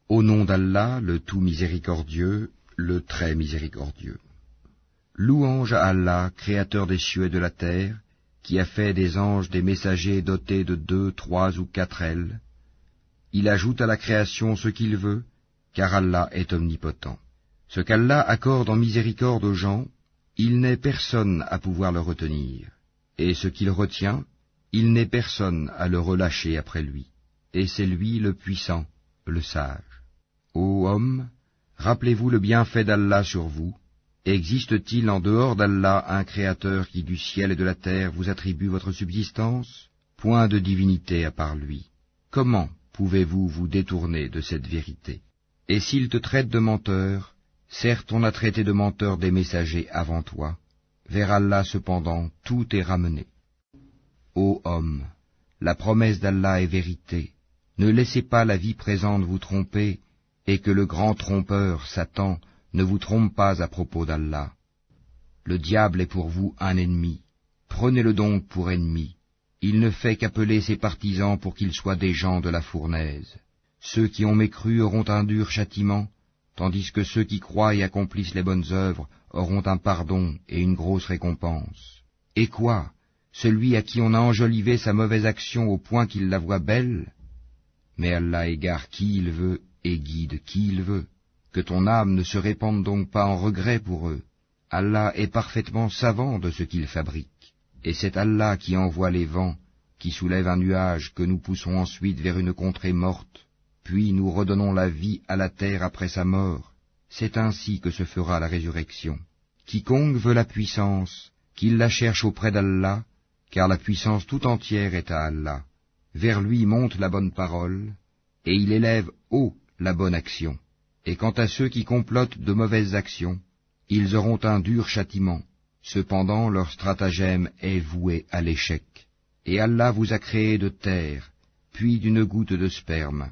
Au nom d'Allah, le tout miséricordieux, le très miséricordieux. Louange à Allah, créateur des cieux et de la terre, qui a fait des anges des messagers dotés de 2, 3 ou 4 ailes. Il ajoute à la création ce qu'il veut, car Allah est omnipotent. Ce qu'Allah accorde en miséricorde aux gens, il n'est personne à pouvoir le retenir, et ce qu'il retient, il n'est personne à le relâcher après lui, et c'est lui le puissant, le sage. Ô hommes, rappelez-vous le bienfait d'Allah sur vous. Existe-t-il en dehors d'Allah un créateur qui du ciel et de la terre vous attribue votre subsistance? Point de divinité à part lui. Comment pouvez-vous vous détourner de cette vérité? Et s'il te traite de menteur, certes on a traité de menteur des messagers avant toi. Vers Allah cependant tout est ramené. Ô hommes, la promesse d'Allah est vérité. Ne laissez pas la vie présente vous tromper, et que le grand trompeur, Satan, ne vous trompe pas à propos d'Allah. Le diable est pour vous un ennemi. Prenez-le donc pour ennemi. Il ne fait qu'appeler ses partisans pour qu'ils soient des gens de la fournaise. Ceux qui ont mécru auront un dur châtiment, tandis que ceux qui croient et accomplissent les bonnes œuvres auront un pardon et une grosse récompense. Et quoi? Celui à qui on a enjolivé sa mauvaise action au point qu'il la voit belle? Mais Allah égare qui il veut et guide qui il veut. Que ton âme ne se répande donc pas en regret pour eux. Allah est parfaitement savant de ce qu'il fabrique. Et c'est Allah qui envoie les vents, qui soulève un nuage que nous poussons ensuite vers une contrée morte, puis nous redonnons la vie à la terre après sa mort. C'est ainsi que se fera la résurrection. Quiconque veut la puissance, qu'il la cherche auprès d'Allah, car la puissance tout entière est à Allah. Vers lui monte la bonne parole, et il élève haut la bonne action. Et quant à ceux qui complotent de mauvaises actions, ils auront un dur châtiment. Cependant leur stratagème est voué à l'échec. Et Allah vous a créé de terre, puis d'une goutte de sperme.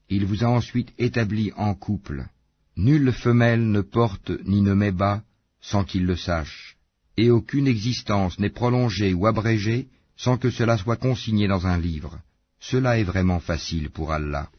Il vous a ensuite établi en couple. Nulle femelle ne porte ni ne met bas sans qu'il le sache. Et aucune existence n'est prolongée ou abrégée sans que cela soit consigné dans un livre. Cela est vraiment facile pour Allah.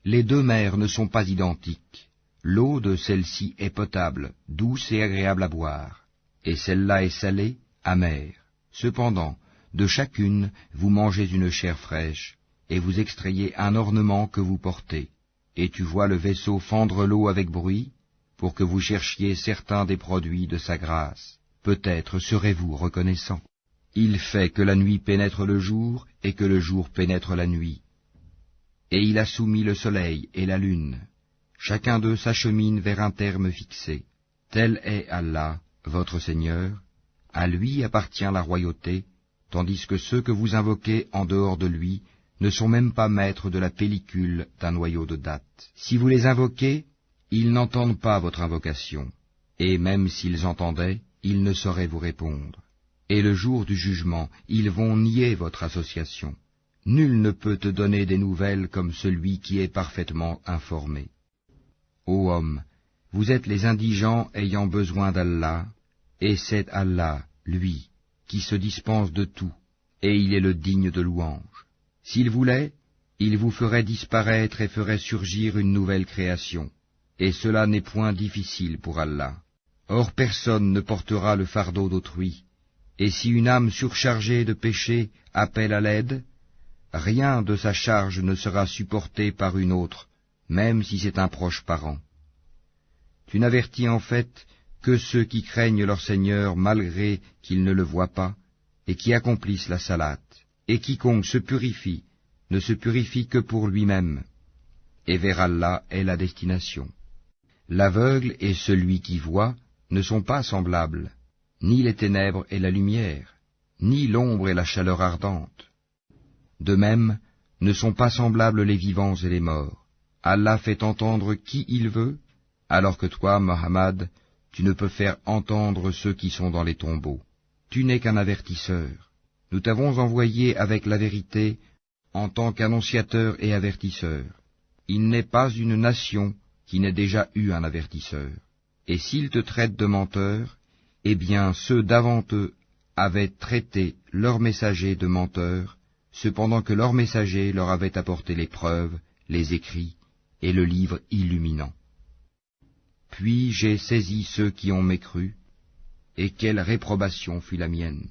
Les deux mers ne sont pas identiques. L'eau de celle-ci est potable, douce et agréable à boire, et celle-là est salée, amère. Cependant, de chacune, vous mangez une chair fraîche, et vous extrayez un ornement que vous portez. Et tu vois le vaisseau fendre l'eau avec bruit, pour que vous cherchiez certains des produits de sa grâce. Peut-être serez-vous reconnaissant. Il fait que la nuit pénètre le jour, et que le jour pénètre la nuit. Et il a soumis le soleil et la lune. Chacun d'eux s'achemine vers un terme fixé. Tel est Allah, votre Seigneur. À lui appartient la royauté, tandis que ceux que vous invoquez en dehors de lui ne sont même pas maîtres de la pellicule d'un noyau de date. Si vous les invoquez, ils n'entendent pas votre invocation, et même s'ils entendaient, ils ne sauraient vous répondre. Et le jour du jugement, ils vont nier votre association. Nul ne peut te donner des nouvelles comme celui qui est parfaitement informé. Ô homme, vous êtes les indigents ayant besoin d'Allah, et c'est Allah, lui, qui se dispense de tout, et il est le digne de louange. S'il voulait, il vous ferait disparaître et ferait surgir une nouvelle création, et cela n'est point difficile pour Allah. Or personne ne portera le fardeau d'autrui, et si une âme surchargée de péché appelle à l'aide, rien de sa charge ne sera supporté par une autre, même si c'est un proche parent. Tu n'avertis en fait que ceux qui craignent leur Seigneur malgré qu'ils ne le voient pas, et qui accomplissent la salate. Et quiconque se purifie, ne se purifie que pour lui-même, et vers Allah est la destination. L'aveugle et celui qui voit ne sont pas semblables, ni les ténèbres et la lumière, ni l'ombre et la chaleur ardente. De même, ne sont pas semblables les vivants et les morts. Allah fait entendre qui il veut, alors que toi, Mohammed, tu ne peux faire entendre ceux qui sont dans les tombeaux. Tu n'es qu'un avertisseur. Nous t'avons envoyé avec la vérité en tant qu'annonciateur et avertisseur. Il n'est pas une nation qui n'ait déjà eu un avertisseur. Et s'ils te traitent de menteur, eh bien ceux d'avant eux avaient traité leurs messagers de menteurs, cependant que leurs messagers leur avaient apporté les preuves, les écrits et le livre illuminant. Puis j'ai saisi ceux qui ont mécru, et quelle réprobation fut la mienne.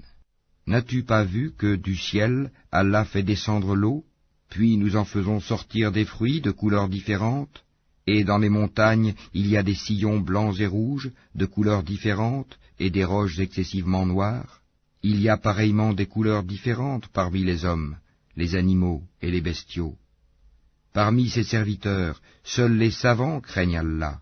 N'as-tu pas vu que du ciel Allah fait descendre l'eau, puis nous en faisons sortir des fruits de couleurs différentes, et dans les montagnes il y a des sillons blancs et rouges, de couleurs différentes, et des roches excessivement noires. Il y a pareillement des couleurs différentes parmi les hommes, les animaux et les bestiaux. Parmi ses serviteurs, seuls les savants craignent Allah.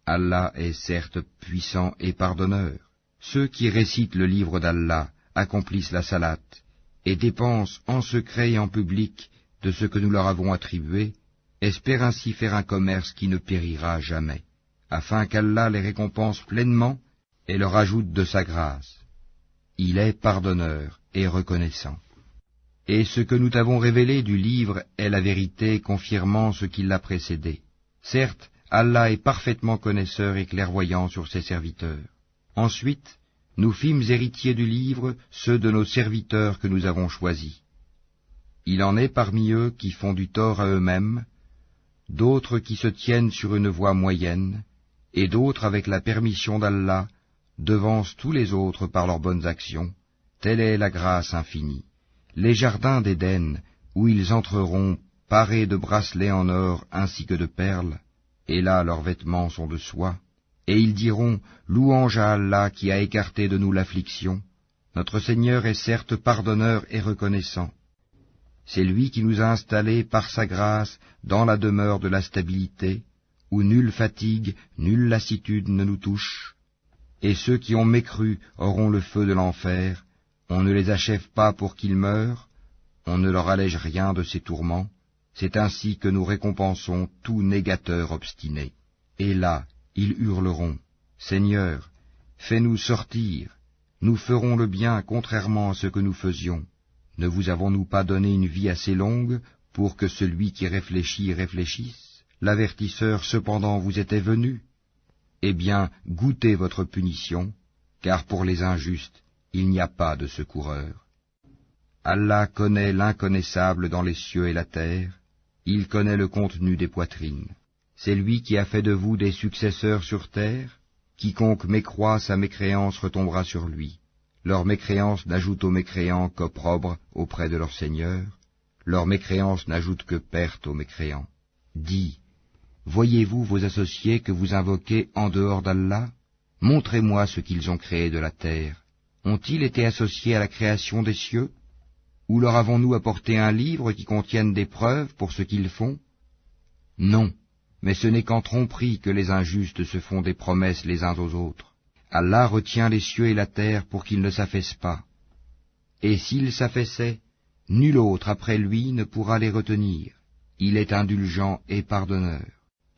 Allah est certes puissant et pardonneur. Ceux qui récitent le livre d'Allah accomplissent la salate, et dépensent en secret et en public de ce que nous leur avons attribué, espèrent ainsi faire un commerce qui ne périra jamais, afin qu'Allah les récompense pleinement et leur ajoute de sa grâce. Il est pardonneur et reconnaissant. Et ce que nous t'avons révélé du livre est la vérité confirmant ce qui l'a précédé. Certes, Allah est parfaitement connaisseur et clairvoyant sur ses serviteurs. Ensuite, nous fîmes héritiers du livre ceux de nos serviteurs que nous avons choisis. Il en est parmi eux qui font du tort à eux-mêmes, d'autres qui se tiennent sur une voie moyenne, et d'autres avec la permission d'Allah devancent tous les autres par leurs bonnes actions. Telle est la grâce infinie. Les jardins d'Éden, où ils entreront parés de bracelets en or ainsi que de perles, et là leurs vêtements sont de soie, et ils diront, louange à Allah qui a écarté de nous l'affliction. Notre Seigneur est certes pardonneur et reconnaissant. C'est lui qui nous a installés par sa grâce dans la demeure de la stabilité, où nulle fatigue, nulle lassitude ne nous touche. Et ceux qui ont mécru auront le feu de l'enfer. On ne les achève pas pour qu'ils meurent, on ne leur allège rien de ces tourments. C'est ainsi que nous récompensons tout négateur obstiné. Et là, ils hurleront, « Seigneur, fais-nous sortir, nous ferons le bien contrairement à ce que nous faisions. Ne vous avons-nous pas donné une vie assez longue pour que celui qui réfléchit réfléchisse? L'avertisseur cependant vous était venu. Eh bien, goûtez votre punition, car pour les injustes, il n'y a pas de secoureur. Allah connaît l'inconnaissable dans les cieux et la terre, il connaît le contenu des poitrines. C'est lui qui a fait de vous des successeurs sur terre. Quiconque mécroit, sa mécréance retombera sur lui. Leur mécréance n'ajoute aux mécréants qu'opprobre auprès de leur Seigneur. Leur mécréance n'ajoute que perte aux mécréants. Dis, voyez-vous vos associés que vous invoquez en dehors d'Allah? Montrez-moi ce qu'ils ont créé de la terre. Ont-ils été associés à la création des cieux? Ou leur avons-nous apporté un livre qui contienne des preuves pour ce qu'ils font? Non, mais ce n'est qu'en tromperie que les injustes se font des promesses les uns aux autres. Allah retient les cieux et la terre pour qu'ils ne s'affaissent pas. Et s'ils s'affaissaient, nul autre après lui ne pourra les retenir. Il est indulgent et pardonneur.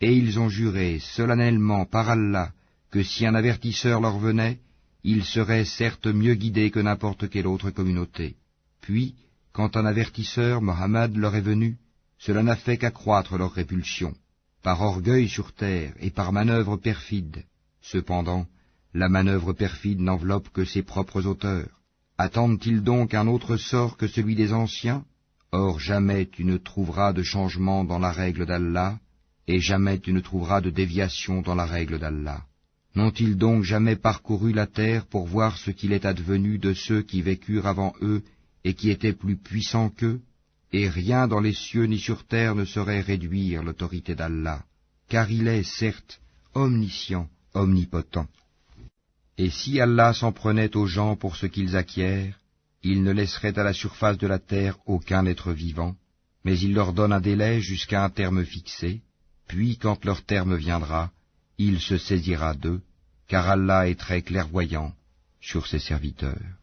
Et ils ont juré solennellement par Allah que si un avertisseur leur venait, ils seraient certes mieux guidés que n'importe quelle autre communauté. Puis, quand un avertisseur, Mohammed, leur est venu, cela n'a fait qu'accroître leur répulsion, par orgueil sur terre et par manœuvre perfide. Cependant, la manœuvre perfide n'enveloppe que ses propres auteurs. Attendent-ils donc un autre sort que celui des anciens? Or jamais tu ne trouveras de changement dans la règle d'Allah, et jamais tu ne trouveras de déviation dans la règle d'Allah. N'ont-ils donc jamais parcouru la terre pour voir ce qu'il est advenu de ceux qui vécurent avant eux et qui étaient plus puissants qu'eux? Et rien dans les cieux ni sur terre ne saurait réduire l'autorité d'Allah, car il est, certes, omniscient, omnipotent. Et si Allah s'en prenait aux gens pour ce qu'ils acquièrent, il ne laisserait à la surface de la terre aucun être vivant, mais il leur donne un délai jusqu'à un terme fixé, puis quand leur terme viendra, il se saisira d'eux, car Allah est très clairvoyant sur ses serviteurs.